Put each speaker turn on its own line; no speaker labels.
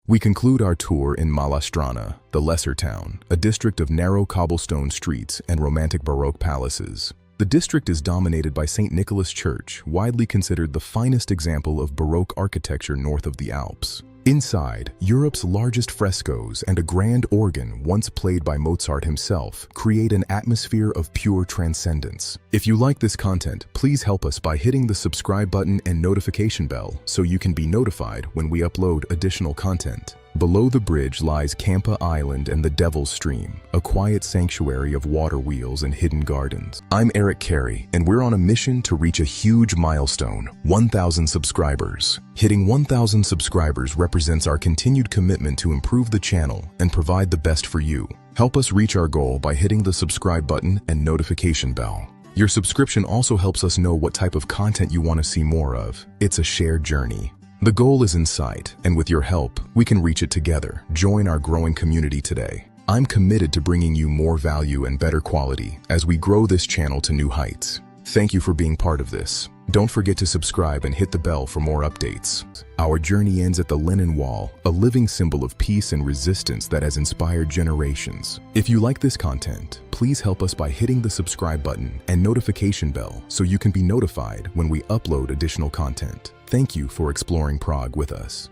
We conclude our tour in Malá Strana, the lesser town, a district of narrow cobblestone streets and romantic Baroque palaces. The district is dominated by St. Nicholas Church, widely considered the finest example of Baroque architecture north of the Alps. Inside, Europe's largest frescoes and a grand organ once played by Mozart himself create an atmosphere of pure transcendence. If you like this content, please help us by hitting the subscribe button and notification bell so you can be notified when we upload additional content. Below the bridge lies Campa Island and the Devil's Stream, a quiet sanctuary of water wheels and hidden gardens. I'm Eric Carey, and we're on a mission to reach a huge milestone, 1,000 subscribers. Hitting 1,000 subscribers represents our continued commitment to improve the channel and provide the best for you. Help us reach our goal by hitting the subscribe button and notification bell. Your subscription also helps us know what type of content you want to see more of. It's a shared journey. The goal is in sight, and with your help, we can reach it together. Join our growing community today. I'm committed to bringing you more value and better quality as we grow this channel to new heights. Thank you for being part of this. Don't forget to subscribe and hit the bell for more updates. Our journey ends at the Linen Wall, a living symbol of peace and resistance that has inspired generations. If you like this content, please help us by hitting the subscribe button and notification bell so you can be notified when we upload additional content. Thank you for exploring Prague with us.